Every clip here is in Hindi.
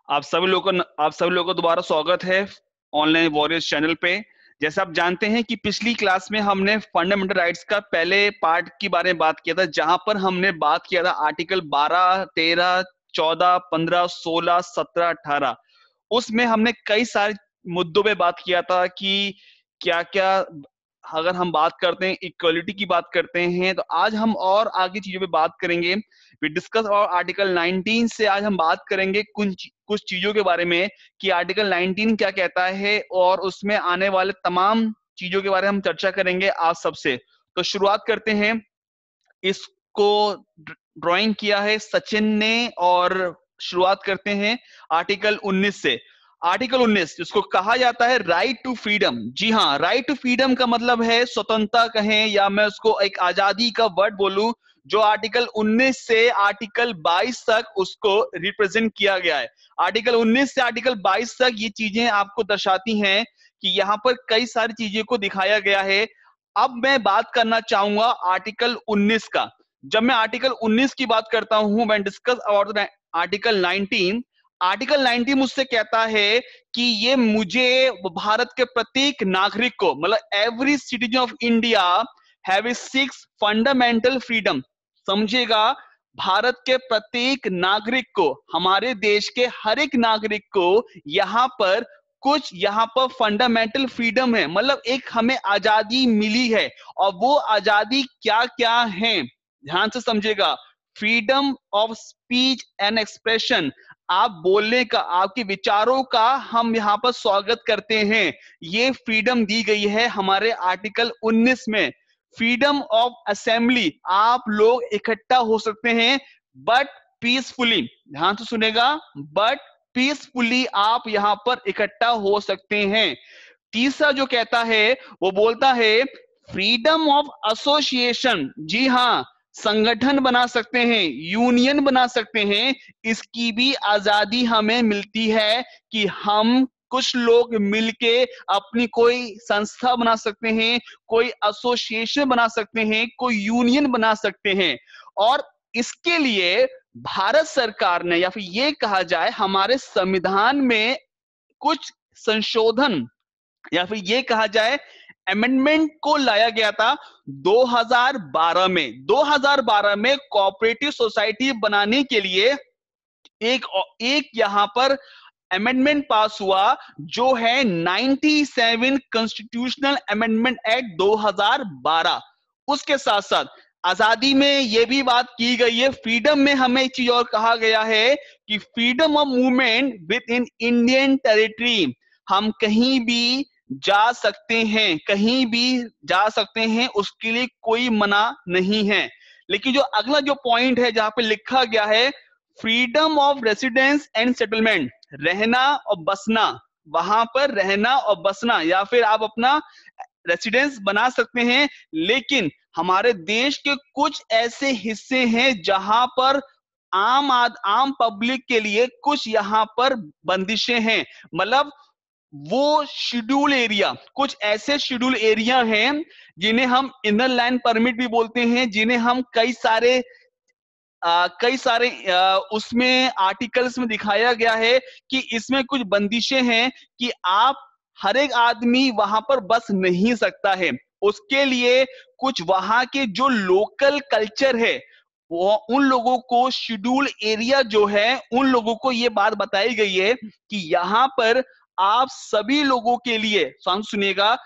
आप सभी लोगों को दोबारा स्वागत है ऑनलाइन वॉरियर्स चैनल पे। जैसे आप जानते हैं कि पिछली क्लास में हमने फंडामेंटल राइट्स का पहले पार्ट के बारे में बात किया था, जहां पर हमने बात किया था आर्टिकल 12, 13, 14, 15, 16, 17, 18। उसमें हमने कई सारे मुद्दों पे बात किया था कि क्या क्या, अगर हम बात करते हैं इक्वलिटी की बात करते हैं, तो आज हम और आगे चीजों पे बात करेंगे। वी डिस्कस और आर्टिकल 19 से आज हम बात करेंगे कुछ कुछ चीजों के बारे में कि आर्टिकल 19 क्या कहता है और उसमें आने वाले तमाम चीजों के बारे में हम चर्चा करेंगे आज सबसे। तो शुरुआत करते हैं। इसको ड्राइंग किया है सचिन ने और शुरुआत करते हैं आर्टिकल 19 से। आर्टिकल 19 जिसको कहा जाता है राइट टू फ्रीडम। जी हाँ, राइट टू फ्रीडम का मतलब है स्वतंत्रता कहें या मैं उसको एक आजादी का वर्ड बोलूं, जो आर्टिकल 19 से आर्टिकल 22 तक उसको रिप्रेजेंट किया गया है। आर्टिकल 19 से आर्टिकल 22 तक ये चीजें आपको दर्शाती हैं कि यहाँ पर कई सारी चीजों को दिखाया गया है। अब मैं बात करना चाहूंगा आर्टिकल 19 का। जब मैं आर्टिकल 19 की बात करता हूं, मैं डिस्कस अबाउट आर्टिकल 19। आर्टिकल 19 मुझसे कहता है कि ये मुझे भारत के प्रत्येक नागरिक को, मतलब every citizen of India have 6 fundamental freedom. समझिएगा, भारत के प्रत्येक नागरिक को, हमारे देश के हर एक नागरिक को यहाँ पर फंडामेंटल फ्रीडम है, मतलब एक हमें आजादी मिली है। और वो आजादी क्या क्या है, ध्यान से समझिएगा। Freedom of speech and expression, आप बोलने का, आपके विचारों का हम यहाँ पर स्वागत करते हैं। ये फ्रीडम दी गई है हमारे आर्टिकल 19 में। फ्रीडम ऑफ असेंबली, आप लोग इकट्ठा हो सकते हैं बट पीसफुली, ध्यान से सुनेगा, बट पीसफुली आप यहां पर इकट्ठा हो सकते हैं। तीसरा जो कहता है वो बोलता है फ्रीडम ऑफ एसोसिएशन। जी हां, संगठन बना सकते हैं, यूनियन बना सकते हैं, इसकी भी आजादी हमें मिलती है कि हम कुछ लोग मिलके अपनी कोई संस्था बना सकते हैं, कोई एसोसिएशन बना सकते हैं, कोई यूनियन बना सकते हैं। और इसके लिए भारत सरकार ने, या फिर ये कहा जाए हमारे संविधान में कुछ संशोधन, या फिर ये कहा जाए अमेंडमेंट को लाया गया था 2012 में। 2012 में कोऑपरेटिव सोसाइटी बनाने के लिए एक एक यहां पर अमेंडमेंट पास हुआ, जो है 97 कॉन्स्टिट्यूशनल अमेंडमेंट एक्ट 2012। उसके साथ साथ आजादी में यह भी बात की गई है, फ्रीडम में हमें एक चीज और कहा गया है कि freedom of movement with in Indian territory, हम कहीं भी जा सकते हैं, कहीं भी जा सकते हैं, उसके लिए कोई मना नहीं है। लेकिन जो अगला जो पॉइंट है जहां पे लिखा गया है freedom of residence and settlement, रहना और बसना, वहां पर रहना और बसना, या फिर आप अपना रेसिडेंस बना सकते हैं। लेकिन हमारे देश के कुछ ऐसे हिस्से हैं जहां पर आम पब्लिक के लिए कुछ यहां पर बंदिशें हैं, मतलब वो शेड्यूल एरिया, कुछ ऐसे शेड्यूल एरिया हैं जिन्हें हम इनर लाइन परमिट भी बोलते हैं, जिन्हें हम कई सारे उसमें आर्टिकल्स में दिखाया गया है कि इसमें कुछ बंदिशें हैं कि आप, हर एक आदमी वहां पर बस नहीं सकता है। उसके लिए कुछ वहां के जो लोकल कल्चर है, वो उन लोगों को, शेड्यूल एरिया जो है, उन लोगों को ये बात बताई गई है कि यहाँ पर आप सभी लोगों के लिए, सुनिएगा,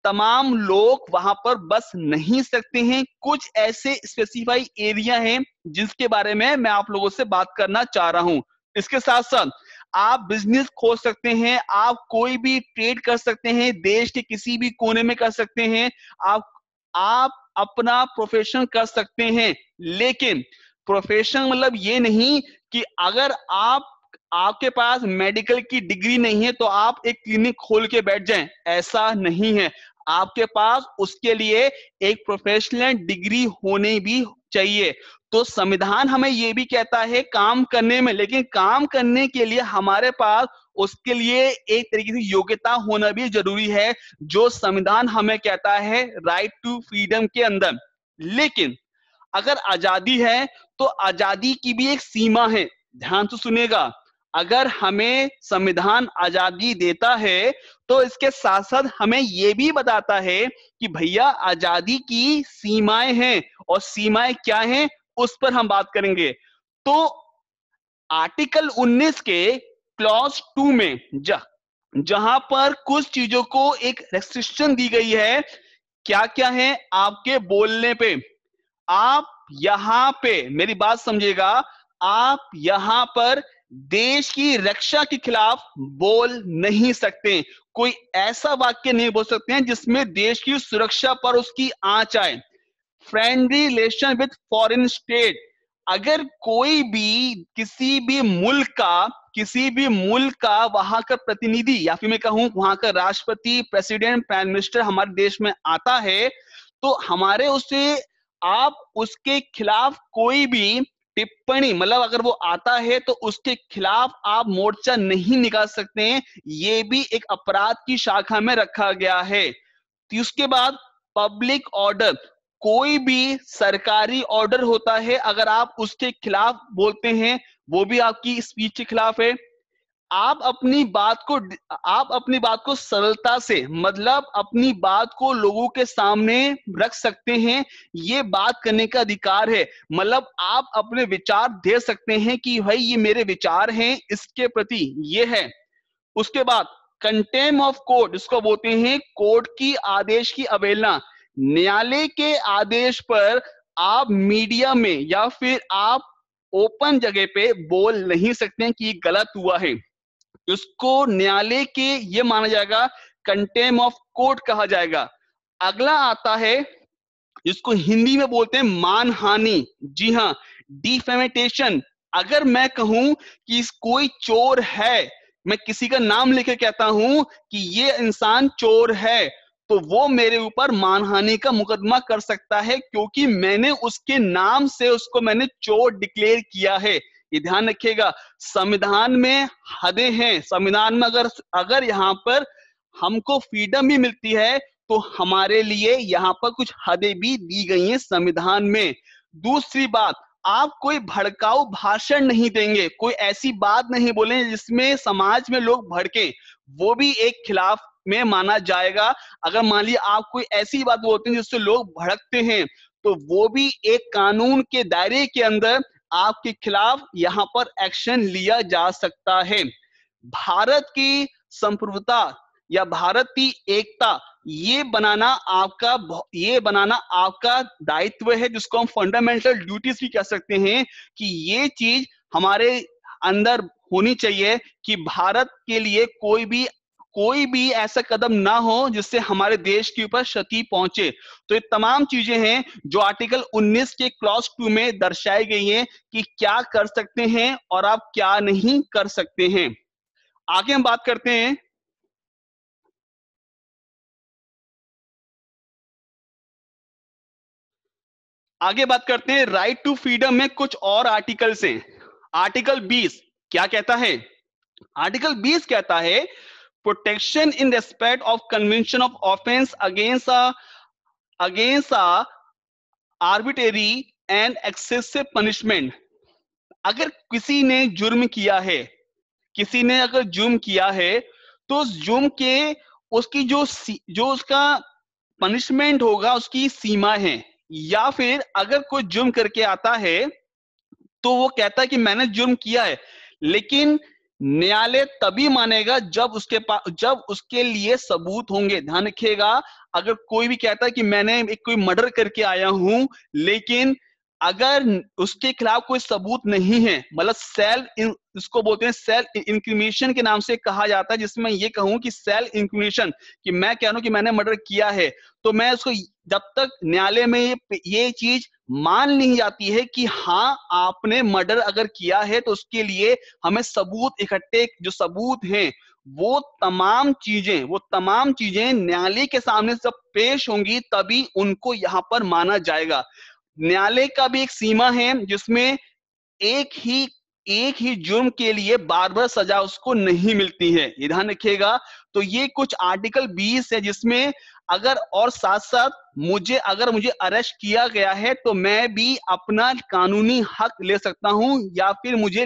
तमाम लोग वहां पर बस नहीं सकते हैं। कुछ ऐसे स्पेसिफाई एरिया हैं जिसके बारे में मैं आप लोगों से बात करना चाह रहा हूं। इसके साथ साथ आप बिजनेस खोल सकते हैं, आप कोई भी ट्रेड कर सकते हैं, देश के किसी भी कोने में कर सकते हैं, आप अपना प्रोफेशन कर सकते हैं। लेकिन प्रोफेशन मतलब ये नहीं कि अगर आपके पास मेडिकल की डिग्री नहीं है तो आप एक क्लिनिक खोल के बैठ जाएं, ऐसा नहीं है। आपके पास उसके लिए एक प्रोफेशनल डिग्री होनी भी चाहिए। तो संविधान हमें यह भी कहता है काम करने में, लेकिन काम करने के लिए हमारे पास उसके लिए एक तरीके से योग्यता होना भी जरूरी है, जो संविधान हमें कहता है राइट टू फ्रीडम के अंदर। लेकिन अगर आजादी है तो आजादी की भी एक सीमा है, ध्यान से सुनेगा। अगर हमें संविधान आजादी देता है तो इसके साथ साथ हमें यह भी बताता है कि भैया आजादी की सीमाएं हैं, और सीमाएं क्या हैं उस पर हम बात करेंगे। तो आर्टिकल 19 के क्लॉज 2 में जहां पर कुछ चीजों को एक रेस्ट्रिक्शन दी गई है, क्या क्या है, आपके बोलने पे, आप यहां पे मेरी बात समझिएगा, आप यहां पर देश की रक्षा के खिलाफ बोल नहीं सकते। कोई ऐसा वाक्य नहीं बोल सकते हैं जिसमें देश की सुरक्षा पर उसकी आंच आए। Friendly relation with foreign state, अगर कोई भी किसी भी मुल्क का वहां का प्रतिनिधि या फिर मैं कहूं वहां का राष्ट्रपति, प्रेसिडेंट, प्राइम मिनिस्टर हमारे देश में आता है, तो हमारे उससे आप उसके खिलाफ कोई भी टिप्पणी, मतलब अगर वो आता है तो उसके खिलाफ आप मोर्चा नहीं निकाल सकते हैं। ये भी एक अपराध की शाखा में रखा गया है। तो उसके बाद पब्लिक ऑर्डर, कोई भी सरकारी ऑर्डर होता है, अगर आप उसके खिलाफ बोलते हैं वो भी आपकी स्पीच के खिलाफ है। आप अपनी बात को सरलता से, मतलब अपनी बात को लोगों के सामने रख सकते हैं, ये बात करने का अधिकार है। मतलब आप अपने विचार दे सकते हैं कि भाई ये मेरे विचार हैं, इसके प्रति ये है। उसके बाद कंटेम्प्ट ऑफ कोर्ट, इसको बोलते हैं कोर्ट की आदेश की अवहेलना। न्यायालय के आदेश पर आप मीडिया में या फिर आप ओपन जगह पे बोल नहीं सकते हैं कि ये गलत हुआ है। इसको न्यायालय के ये माना जाएगा, कंटेम्प्ट ऑफ कोर्ट कहा जाएगा। अगला आता है, जिसको हिंदी में बोलते हैं मानहानि। जी हाँ, डिफेमेटेशन। अगर मैं कहूं कि कोई चोर है, मैं किसी का नाम लेके कहता हूं कि ये इंसान चोर है, तो वो मेरे ऊपर मानहानि का मुकदमा कर सकता है, क्योंकि मैंने उसके नाम से उसको मैंने चोर डिक्लेयर किया है। ये ध्यान रखिएगा, संविधान में हदें हैं। संविधान में अगर यहाँ पर हमको फ्रीडम भी मिलती है तो हमारे लिए यहाँ पर कुछ हदें भी दी गई हैं संविधान में। दूसरी बात, आप कोई भड़काऊ भाषण नहीं देंगे, कोई ऐसी बात नहीं बोले जिसमें समाज में लोग भड़के, वो भी एक खिलाफ में माना जाएगा। अगर मान लिया आप कोई ऐसी बात बोलते हैं जिससे लोग भड़कते हैं, तो वो भी एक कानून के दायरे के अंदर आपके खिलाफ यहाँ पर एक्शन लिया जा सकता है। भारत की संप्रभुता या भारत की एकता, ये बनाना आपका दायित्व है, जिसको हम फंडामेंटल ड्यूटीज भी कह सकते हैं, कि ये चीज हमारे अंदर होनी चाहिए कि भारत के लिए कोई भी ऐसा कदम ना हो जिससे हमारे देश के ऊपर क्षति पहुंचे। तो ये तमाम चीजें हैं जो आर्टिकल 19 के क्लॉज 2 में दर्शाई गई हैं कि क्या कर सकते हैं और आप क्या नहीं कर सकते हैं। आगे हम बात करते हैं, राइट टू फ्रीडम में कुछ और आर्टिकल्स हैं। आर्टिकल 20 क्या कहता है? आर्टिकल 20 कहता है protection in respect of convention of offence against arbitrary and excessive punishment. अगर किसी ने जुर्म किया है तो उस जुर्म के उसकी जो उसका पनिशमेंट होगा, उसकी सीमा है। या फिर अगर कोई जुर्म करके आता है तो वो कहता है कि मैंने जुर्म किया है, लेकिन न्यायालय तभी मानेगा जब उसके लिए सबूत होंगे। ध्यान रखिएगा, अगर कोई भी कहता है कि मैंने कोई मर्डर करके आया हूं, लेकिन अगर उसके खिलाफ कोई सबूत नहीं है, मतलब इसको बोलते हैं सेल्फ इंक्रिमिनेशन के नाम से कहा जाता है, जिसमें ये कहूं कि सेल्फ इंक्रिमिनेशन, कि मैं कह रहा हूं कि मैंने मर्डर किया है, तो मैं उसको, जब तक न्यायालय में ये चीज मान नहीं जाती है कि हाँ आपने मर्डर अगर किया है, तो उसके लिए हमें सबूत इकट्ठे, जो सबूत हैं वो तमाम चीजें न्यायालय के सामने जब पेश होंगी तभी उनको यहाँ पर माना जाएगा। न्यायालय का भी एक सीमा है जिसमें एक ही जुर्म के लिए बार बार सजा उसको नहीं मिलती है, ये ध्यान रखिएगा। तो ये कुछ आर्टिकल 20 है जिसमें और साथ साथ अगर मुझे अरेस्ट किया गया है तो मैं भी अपना कानूनी हक ले सकता हूं, या फिर मुझे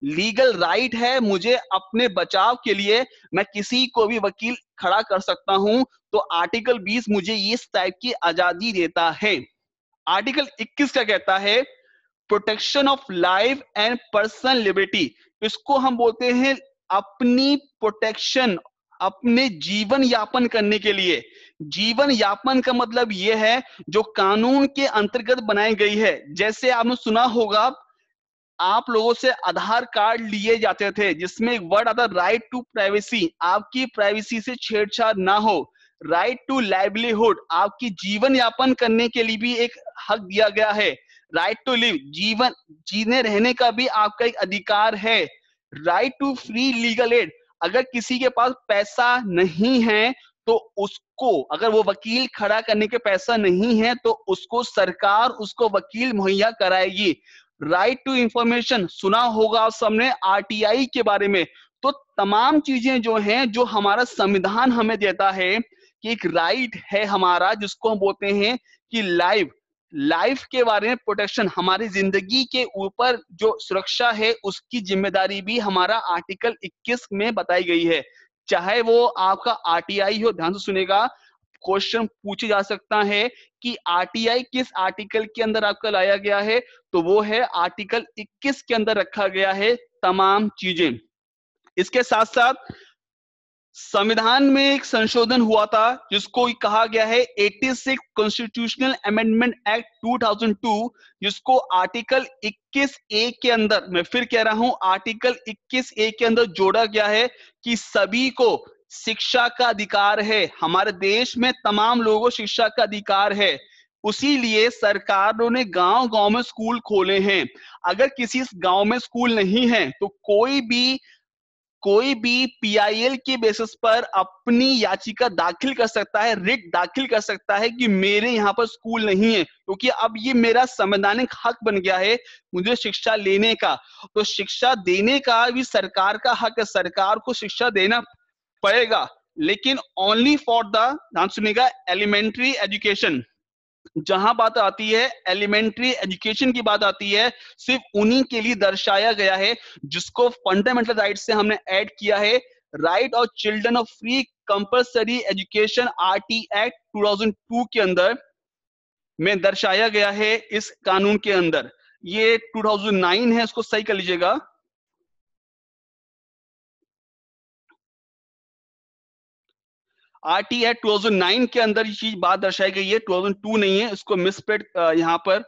लीगल राइट है मुझे अपने बचाव के लिए, मैं किसी को भी वकील खड़ा कर सकता हूं। तो आर्टिकल 20 मुझे इस टाइप की आजादी देता है। आर्टिकल 21 क्या कहता है? Protection of life and personal liberty. इसको हम बोलते हैं अपनी प्रोटेक्शन, अपने जीवन यापन करने के लिए। जीवन यापन का मतलब यह है जो कानून के अंतर्गत बनाई गई है। जैसे आपने सुना होगा, आप लोगों से आधार कार्ड लिए जाते थे जिसमें एक वर्ड आता राइट टू प्राइवेसी, आपकी प्राइवेसी से छेड़छाड़ ना हो। राइट टू लाइवलीहुड, आपकी जीवन यापन करने के लिए भी एक हक दिया गया है। राइट टू लिव, जीवन जीने रहने का भी आपका एक अधिकार है। Right to free legal aid, अगर किसी के पास पैसा नहीं है तो उसको, अगर वो वकील खड़ा करने के पैसा नहीं है तो उसको सरकार उसको वकील मुहैया कराएगी। राइट टू इंफॉर्मेशन, सुना होगा आप सबने आरटीआई के बारे में। तो तमाम चीजें जो हैं, जो हमारा संविधान हमें देता है कि एक राइट है हमारा जिसको हम बोलते हैं कि लाइफ के बारे में प्रोटेक्शन, हमारी जिंदगी के ऊपर जो सुरक्षा है उसकी जिम्मेदारी भी हमारा आर्टिकल 21 में बताई गई है। चाहे वो आपका आरटीआई हो, ध्यान से सुनेगा, क्वेश्चन पूछे जा सकता है कि आरटीआई किस आर्टिकल के अंदर आपका लाया गया है, तो वो है आर्टिकल 21 के अंदर रखा गया है तमाम चीजें। इसके साथ साथ संविधान में एक संशोधन हुआ था जिसको कहा गया है 86 कॉन्स्टिट्यूशनल अमेंडमेंट एक्ट 2002, जिसको आर्टिकल 21 ए के अंदर, मैं फिर कह रहा हूं, आर्टिकल 21 ए के अंदर जोड़ा गया है कि सभी को शिक्षा का अधिकार है। हमारे देश में तमाम लोगों को शिक्षा का अधिकार है। उसी लिए सरकारों ने गांव गांव में स्कूल खोले हैं। अगर किसी गांव में स्कूल नहीं है तो कोई भी पीआईएल के बेसिस पर अपनी याचिका दाखिल कर सकता है, रिट दाखिल कर सकता है कि मेरे यहाँ पर स्कूल नहीं है, क्योंकि अब ये मेरा संवैधानिक हक बन गया है मुझे शिक्षा लेने का। तो शिक्षा देने का भी सरकार का हक है, सरकार को शिक्षा देना पड़ेगा, लेकिन ओनली फॉर द, ध्यान सुनिएगा, एलिमेंट्री एजुकेशन। जहां बात आती है एलिमेंट्री एजुकेशन की बात आती है, सिर्फ उन्हीं के लिए दर्शाया गया है जिसको फंडामेंटल राइट से हमने ऐड किया है। Right of children of free compulsory education RT act 2002 के अंदर में दर्शाया गया है इस कानून के अंदर। ये 2009 है, इसको सही कर लीजिएगा। आरटी एक्ट 2009 के अंदर ये चीज बात दर्शाई गई है, 2002 नहीं है, इसको मिसप्रिंट यहां पर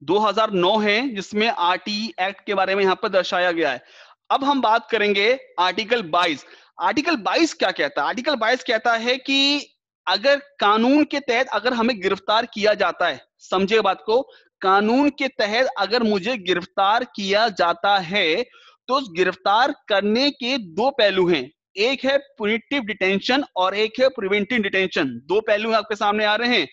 2009 है जिसमें आरटी एक्ट के बारे में यहां पर दर्शाया गया है। अब हम बात करेंगे आर्टिकल 22। आर्टिकल 22 क्या कहता है? आर्टिकल 22 कहता है कि अगर कानून के तहत अगर हमें गिरफ्तार किया जाता है, समझे बात को, कानून के तहत अगर मुझे गिरफ्तार किया जाता है तो उस गिरफ्तार करने के दो पहलू हैं। एक है पुनिटिव डिटेंशन और एक है प्रिवेंटिव डिटेंशन। दो पहलू आपके सामने आ रहे हैं।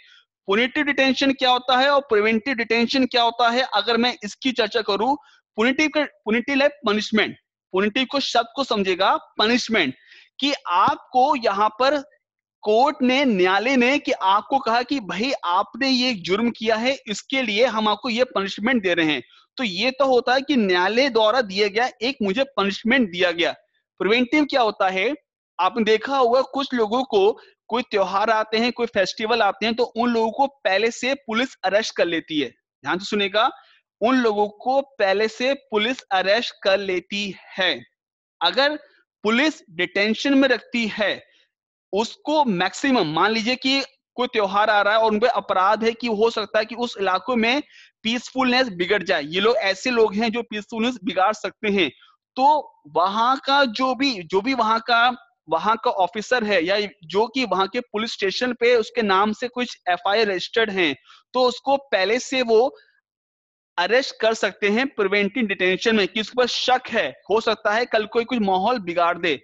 पुनिटिव डिटेंशन क्या होता है और प्रिवेंटिव डिटेंशन क्या होता है? अगर मैं इसकी चर्चा करूं, पुनिटिव है पनिशमेंट। पुनिटिव को शब्द को समझेगा, पनिशमेंट, कि आपको यहां पर कोर्ट ने, न्यायालय ने कि आपको कहा कि भाई आपने ये जुर्म किया है, इसके लिए हम आपको ये पनिशमेंट दे रहे हैं। तो ये तो होता है कि न्यायालय द्वारा दिया गया एक मुझे पनिशमेंट दिया गया। प्रिवेंटिव क्या होता है? आपने देखा होगा कुछ लोगों को, कोई त्योहार आते हैं, कोई फेस्टिवल आते हैं, तो उन लोगों को पहले से पुलिस अरेस्ट कर लेती है। ध्यान से सुनेगा, उन लोगों को पहले से पुलिस अरेस्ट कर लेती है। अगर पुलिस डिटेंशन में रखती है उसको, मैक्सिमम मान लीजिए कि कोई त्योहार आ रहा है और उनपे अपराध है कि हो सकता है कि उस इलाकों में पीसफुलनेस बिगड़ जाए, ये लोग ऐसे लोग हैं जो पीसफुलनेस बिगाड़ सकते हैं, तो वहां का जो भी वहां का ऑफिसर है या जो कि वहां के पुलिस स्टेशन पे उसके नाम से कुछ एफआईआर रजिस्टर्ड हैं, तो उसको पहले से वो अरेस्ट कर सकते हैं प्रिवेंटिव डिटेंशन में, कि उस पर शक है, हो सकता है कल कोई कुछ माहौल बिगाड़ दे।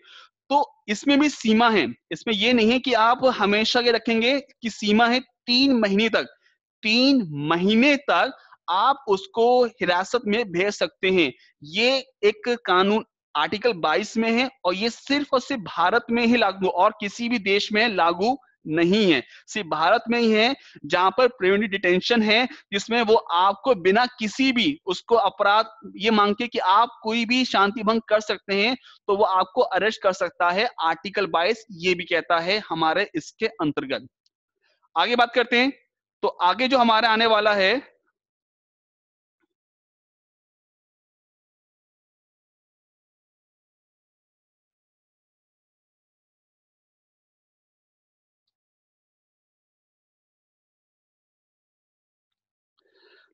तो इसमें भी सीमा है, इसमें ये नहीं है कि आप हमेशा के रखेंगे, कि सीमा है 3 महीने तक। 3 महीने तक आप उसको हिरासत में भेज सकते हैं। ये एक कानून आर्टिकल 22 में है और ये सिर्फ और सिर्फ भारत में ही लागू और किसी भी देश में लागू नहीं है, सिर्फ भारत में ही है जहां पर प्रिवेंटिव डिटेंशन है, जिसमें वो आपको बिना किसी भी उसको अपराध ये मांग के कि आप कोई भी शांति भंग कर सकते हैं तो वो आपको अरेस्ट कर सकता है। आर्टिकल 22 ये भी कहता है हमारे इसके अंतर्गत। आगे बात करते हैं, तो आगे जो हमारा आने वाला है,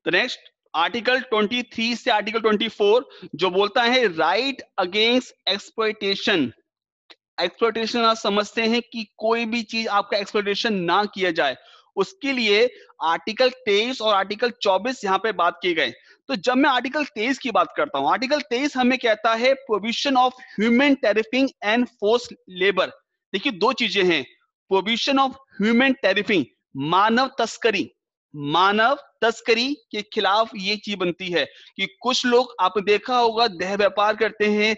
तो नेक्स्ट आर्टिकल 23 से आर्टिकल 24 जो बोलता है राइट अगेंस्ट एक्सप्लॉयटेशन। एक्सप्लॉयटेशन आप समझते हैं कि कोई भी चीज आपका एक्सप्लॉयटेशन ना किया जाए, उसके लिए आर्टिकल 23 और आर्टिकल 24 यहां पे बात किए गए। तो जब मैं आर्टिकल 23 की बात करता हूं, आर्टिकल 23 हमें कहता है provision of human trafficking and force labour. देखिए दो चीजें हैं, प्रोविजन ऑफ ह्यूमन टैरिफिंग, मानव तस्करी, मानव तस्करी के खिलाफ ये चीज बनती है कि कुछ लोग आपने देखा होगा देह व्यापार करते हैं,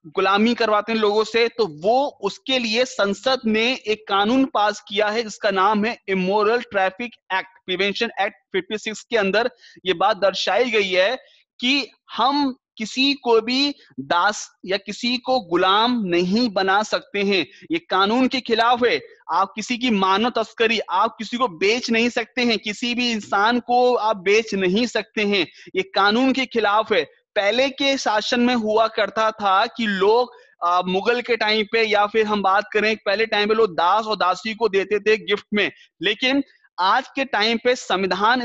गुलामी करवाते हैं लोगों से, तो वो उसके लिए संसद ने एक कानून पास किया है जिसका नाम है immoral traffic act, prevention act 56 के अंदर ये बात दर्शाई गई है कि हम किसी को भी दास या किसी को गुलाम नहीं बना सकते हैं, ये कानून के खिलाफ है। आप किसी की मानव तस्करी, आप किसी को बेच नहीं सकते हैं, किसी भी इंसान को आप बेच नहीं सकते हैं, ये कानून के खिलाफ है। पहले के शासन में हुआ करता था कि लोग मुगल के टाइम पे या फिर हम बात करें पहले टाइम पे लोग दास और दासी को देते थे गिफ्ट में, लेकिन आज के टाइम पे संविधान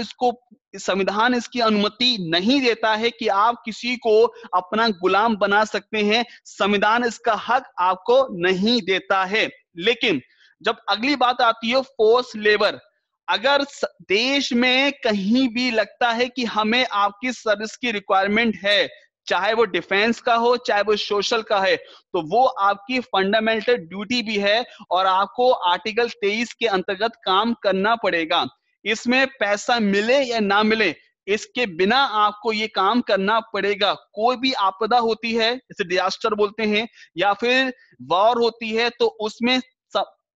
इसकी अनुमति नहीं देता है कि आप किसी को अपना गुलाम बना सकते हैं, संविधान इसका हक आपको नहीं देता है। लेकिन जब अगली बात आती है फोर्स लेबर, अगर देश में कहीं भी लगता है कि हमें आपकी सर्विस की रिक्वायरमेंट है, चाहे वो डिफेंस का हो चाहे वो सोशल का है, तो वो आपकी फंडामेंटल ड्यूटी भी है और आपको आर्टिकल 23 के अंतर्गत काम करना पड़ेगा। इसमें पैसा मिले या ना मिले, इसके बिना आपको ये काम करना पड़ेगा। कोई भी आपदा होती है, जैसे डिजास्टर बोलते हैं, या फिर वॉर होती है, तो उसमें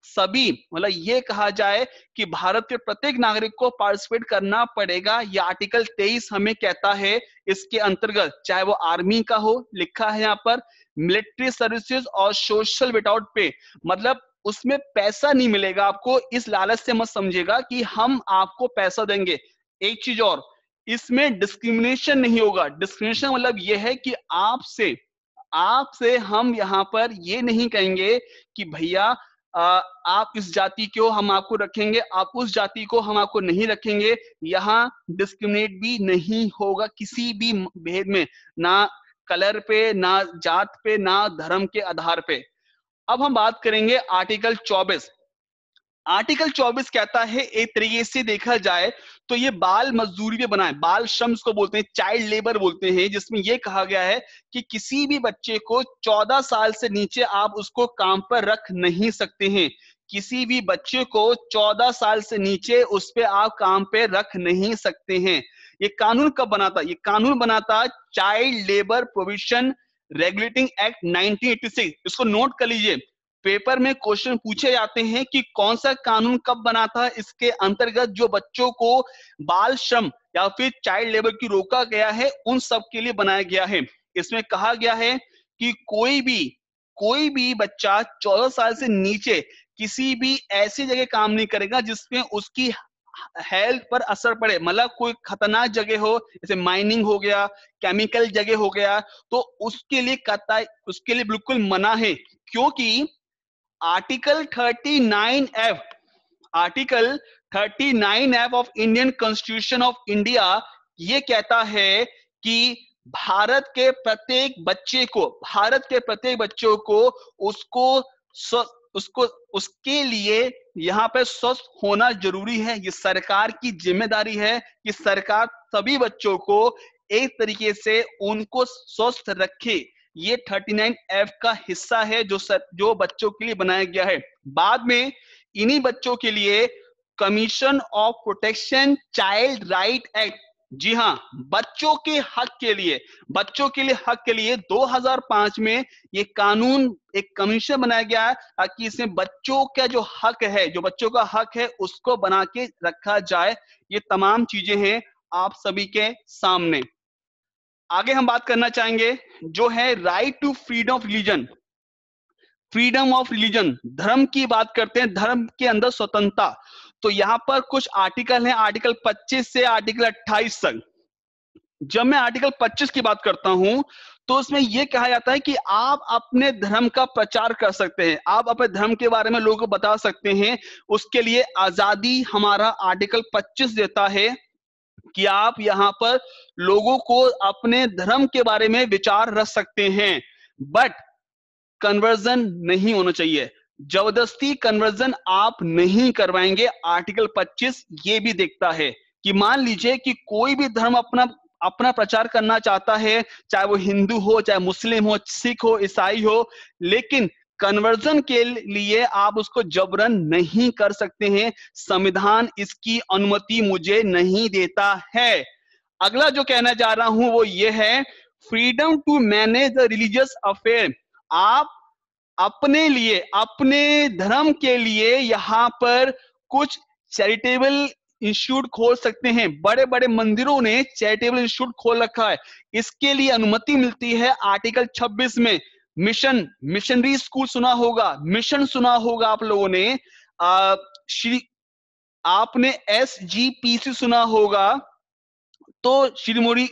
सभी मतलब ये कहा जाए कि भारत के प्रत्येक नागरिक को पार्टिसिपेट करना पड़ेगा। ये आर्टिकल 23 हमें कहता है इसके अंतर्गत, चाहे वो आर्मी का हो, लिखा है यहाँ पर मिलिट्री सर्विसेज और सोशल विदाउट पे, मतलब उसमें पैसा नहीं मिलेगा आपको, इस लालच से मत समझिएगा कि हम आपको पैसा देंगे। एक चीज और, इसमें डिस्क्रिमिनेशन नहीं होगा। डिस्क्रिमिनेशन मतलब यह है कि आपसे हम यहाँ पर ये नहीं कहेंगे कि भैया आप इस जाति को हम आपको रखेंगे, आप उस जाति को हम आपको नहीं रखेंगे। यहाँ डिस्क्रिमिनेट भी नहीं होगा किसी भी भेद में, ना कलर पे, ना जात पे, ना धर्म के आधार पे। अब हम बात करेंगे आर्टिकल 24। आर्टिकल 24 कहता है, एक तरीके से देखा जाए तो ये बाल मजदूरी पे बना है, बाल श्रम को बोलते हैं, चाइल्ड लेबर बोलते हैं, जिसमें ये कहा गया है कि किसी भी बच्चे को 14 साल से नीचे आप उसको काम पर रख नहीं सकते हैं। किसी भी बच्चे को 14 साल से नीचे उस पे आप काम पे रख नहीं सकते हैं। ये कानून कब बना था? ये कानून बना था child labour provision regulating act 1986। इसको नोट कर लीजिए, पेपर में क्वेश्चन पूछे जाते हैं कि कौन सा कानून कब बना था, इसके अंतर्गत जो बच्चों को बाल श्रम या फिर चाइल्ड लेबर की रोका गया है उन सब के लिए बनाया गया है। इसमें कहा गया है कि कोई भी बच्चा 14 साल से नीचे किसी भी ऐसी जगह काम नहीं करेगा जिसमें उसकी हेल्थ पर असर पड़े, मतलब कोई खतरनाक जगह हो, जैसे माइनिंग हो गया, केमिकल जगह हो गया, तो उसके लिए बिल्कुल मना है। क्योंकि article 39F, article 39F of Indian constitution of India ये कहता है कि भारत के प्रत्येक बच्चों को उसको उसके लिए यहाँ पे स्वस्थ होना जरूरी है। ये सरकार की जिम्मेदारी है कि सरकार सभी बच्चों को एक तरीके से उनको स्वस्थ रखे। ये 39F का हिस्सा है जो बच्चों के लिए बनाया गया है। बाद में इन्हीं बच्चों के लिए commission of protection child right act जी हाँ, बच्चों के हक के लिए, बच्चों के लिए हक के लिए 2005 में ये कानून, एक कमीशन बनाया गया है ताकि इसमें बच्चों का जो हक है, जो बच्चों का हक है उसको बना के रखा जाए। ये तमाम चीजें हैं आप सभी के सामने। आगे हम बात करना चाहेंगे जो है right to freedom of religion. Freedom of religion, धर्म की बात करते हैं, धर्म के अंदर स्वतंत्रता। तो यहां पर कुछ आर्टिकल हैं, आर्टिकल 25 से आर्टिकल 28 तक। जब मैं आर्टिकल 25 की बात करता हूं तो उसमें यह कहा जाता है कि आप अपने धर्म का प्रचार कर सकते हैं, आप अपने धर्म के बारे में लोगों को बता सकते हैं। उसके लिए आजादी हमारा आर्टिकल 25 देता है कि आप यहां पर लोगों को अपने धर्म के बारे में विचार रख सकते हैं, बट कन्वर्जन नहीं होना चाहिए। जबरदस्ती कन्वर्जन आप नहीं करवाएंगे। आर्टिकल 25 ये भी देखता है कि मान लीजिए कि कोई भी धर्म अपना अपना प्रचार करना चाहता है, चाहे वो हिंदू हो, चाहे मुस्लिम हो, सिख हो, ईसाई हो, लेकिन कन्वर्जन के लिए आप उसको जबरन नहीं कर सकते हैं। संविधान इसकी अनुमति मुझे नहीं देता है। अगला जो कहना चाह रहा हूं वो ये है, freedom to manage the religious affair. आप अपने लिए, अपने धर्म के लिए यहां पर कुछ चैरिटेबल इंस्टीट्यूट खोल सकते हैं। बड़े बड़े मंदिरों ने चैरिटेबल इंस्टीट्यूट खोल रखा है, इसके लिए अनुमति मिलती है आर्टिकल 26 में। मिशनरी स्कूल सुना होगा, मिशन सुना होगा आप लोगों ने, श्री आपने SGPC सुना होगा। तो श्रीमोरी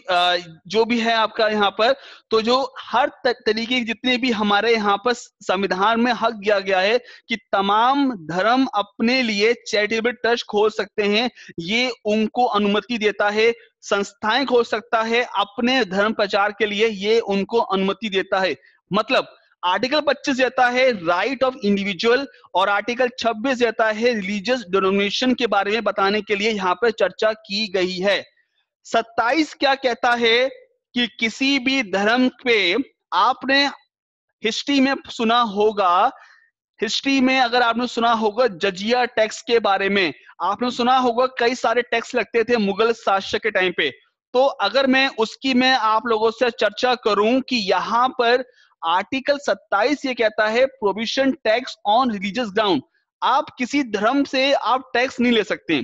जो भी है आपका यहाँ पर, तो जो हर तरीके के जितने भी हमारे यहाँ पर संविधान में हक दिया गया है कि तमाम धर्म अपने लिए चैरिटेबल ट्रस्ट खोल सकते हैं, ये उनको अनुमति देता है। संस्थाएं खोल सकता है अपने धर्म प्रचार के लिए, ये उनको अनुमति देता है। मतलब आर्टिकल 25 देता है राइट ऑफ इंडिविजुअल और आर्टिकल 26 देता है रिलीजियस डिनोमिनेशन के बारे में बताने के लिए यहाँ पर चर्चा की गई है। 27 क्या कहता है कि किसी भी धर्म पे, आपने हिस्ट्री में सुना होगा, हिस्ट्री में अगर आपने सुना होगा जजिया टैक्स के बारे में, आपने सुना होगा कई सारे टैक्स लगते थे मुगल शासक के टाइम पे। तो अगर मैं उसकी मैं आप लोगों से चर्चा करूं कि यहां पर आर्टिकल 27 ये कहता है provision tax on religious ground. आप किसी धर्म से आप टैक्स नहीं ले सकते,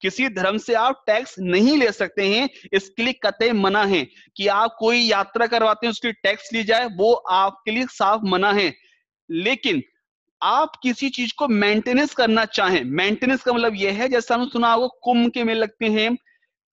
किसी धर्म से आप टैक्स नहीं ले सकते हैं, इसके लिए कतई मना है कि आप कोई यात्रा करवाते हैं उसकी टैक्स ली जाए, वो आपके लिए साफ मना है। लेकिन आप किसी चीज को मेंटेनेंस करना चाहें, मेंटेनेंस का मतलब यह है, जैसा हमने सुना होगा कुंभ के मेले लगते हैं,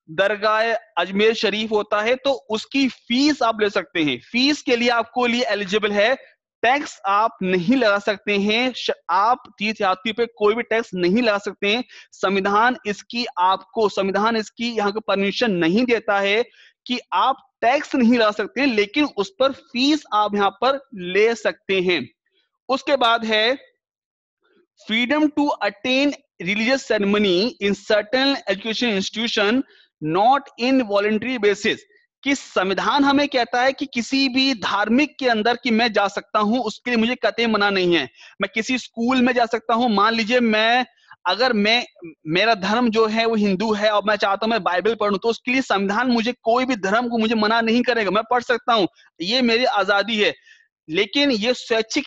दरगाह अजमेर शरीफ होता है, तो उसकी फीस आप ले सकते हैं, फीस के लिए आपको लिए एलिजिबल है। टैक्स आप नहीं लगा सकते हैं, आप तीर्थ यात्री पे कोई भी टैक्स नहीं लगा सकते हैं। संविधान इसकी आपको, संविधान इसकी यहाँ को परमिशन नहीं देता है कि आप टैक्स नहीं लगा सकते हैं, लेकिन उस पर फीस आप यहाँ पर ले सकते हैं। उसके बाद है freedom to attend religious ceremony in certain education institution not in voluntary basis. कि संविधान हमें कहता है कि किसी भी धार्मिक के अंदर कि मैं जा सकता हूं, उसके लिए मुझे कतई मना नहीं है। मैं किसी स्कूल में जा सकता हूं, मान लीजिए मैं, अगर मैं, मेरा धर्म जो है वो हिंदू है और मैं चाहता हूं मैं बाइबल पढ़ूं, तो उसके लिए संविधान मुझे कोई भी धर्म को मुझे मना नहीं करेगा, मैं पढ़ सकता हूं, ये मेरी आजादी है। लेकिन ये स्वैच्छिक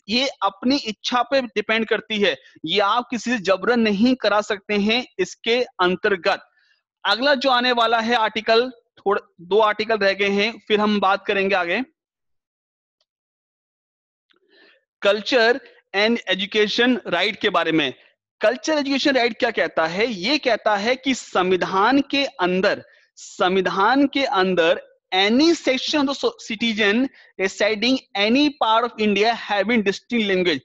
ये अपनी इच्छा पे डिपेंड करती है, ये आप किसी से जबरन नहीं करा सकते हैं इसके अंतर्गत। अगला जो आने वाला है आर्टिकल, थोड़े 2 आर्टिकल रह गए हैं, फिर हम बात करेंगे आगे। कल्चर एंड एजुकेशन राइट के बारे में। कल्चर एजुकेशन राइट क्या कहता है? ये कहता है कि संविधान के अंदर, संविधान के अंदर any section of the citizen residing any part of India having distinct language.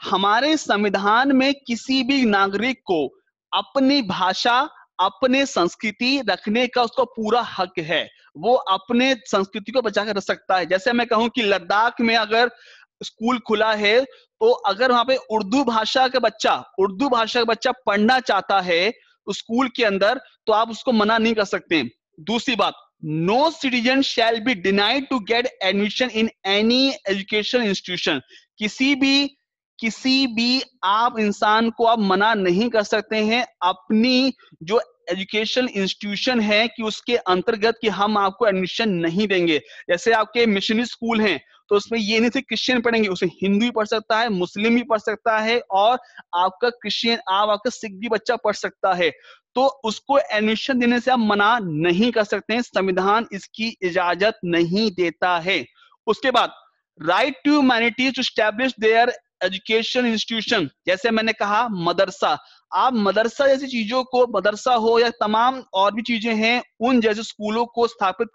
हमारे संविधान में किसी भी नागरिक को अपनी भाषा, अपने संस्कृति रखने का उसका पूरा हक है, वो अपने संस्कृति को बचा कर रख सकता है। जैसे मैं कहूं कि लद्दाख में अगर स्कूल खुला है, तो अगर वहां पे उर्दू भाषा का बच्चा पढ़ना चाहता है स्कूल के अंदर, तो आप उसको मना नहीं कर सकते। दूसरी बात, no citizen shall be denied to get admission in any education institution. किसी भी आप इंसान को आप मना नहीं कर सकते हैं अपनी जो एजुकेशन इंस्टीट्यूशन है कि उसके अंतर्गत कि हम आपको एडमिशन नहीं देंगे। जैसे आपके मिशनरी स्कूल हैं तो उसमें ये नहीं सिर्फ क्रिश्चियन पढ़ेंगे, उसमें हिंदू भी पढ़ सकता है, मुस्लिम भी पढ़ सकता है और आपका क्रिश्चियन आपका सिख भी बच्चा पढ़ सकता है। तो उसको एडमिशन देने से आप मना नहीं कर सकते हैं, संविधान इसकी इजाजत नहीं देता है। उसके बाद right to humanities to establish their education institution, जैसे मैंने कहा मदरसा, आप मदरसा जैसी चीजों को, मदरसा हो या तमाम और भी चीजें हैं, उन जैसे स्कूलों को स्थापित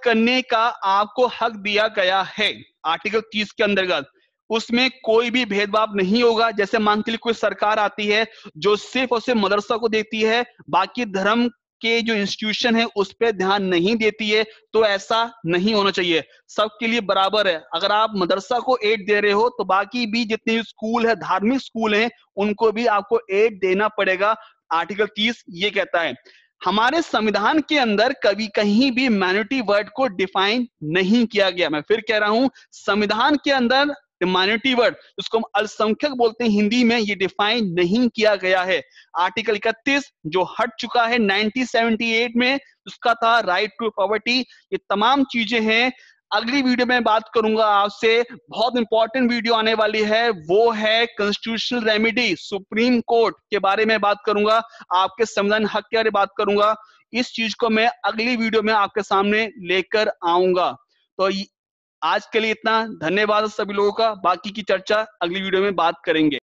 करने का आपको हक दिया गया है आर्टिकल 30 के अंतर्गत। उसमें कोई भी भेदभाव नहीं होगा। जैसे मान के लिए कोई सरकार आती है जो सिर्फ और सिर्फ मदरसा को देती है, बाकी धर्म के जो इंस्टीट्यूशन है उस पर ध्यान नहीं देती है, तो ऐसा नहीं होना चाहिए। सबके लिए बराबर है। अगर आप मदरसा को एड दे रहे हो तो बाकी भी जितने स्कूल है, धार्मिक स्कूल हैं, उनको भी आपको एड देना पड़ेगा। आर्टिकल 30 ये कहता है। हमारे संविधान के अंदर कभी कहीं भी माइनॉरिटी वर्ड को डिफाइन नहीं किया गया। मैं फिर कह रहा हूं, संविधान के अंदर माइनॉरिटी वर्ड, जिसको हम अल्पसंख्यक बोलते हैं हिंदी में, ये डिफाइन नहीं किया गया है। आर्टिकल 31 जो हट चुका है 1978 में, उसका था राइट टू प्रॉपर्टी। ये तमाम चीजें हैं। अगली वीडियो में बात करूंगा आपसे, बहुत इंपॉर्टेंट वीडियो आने वाली है, वो है कॉन्स्टिट्यूशनल रेमेडी, सुप्रीम कोर्ट के बारे में बात करूंगा, आपके संविधान हक के बारे में बात करूंगा। इस चीज को मैं अगली वीडियो में आपके सामने लेकर आऊंगा। तो आज के लिए इतना, धन्यवाद सभी लोगों का। बाकी की चर्चा अगली वीडियो में बात करेंगे।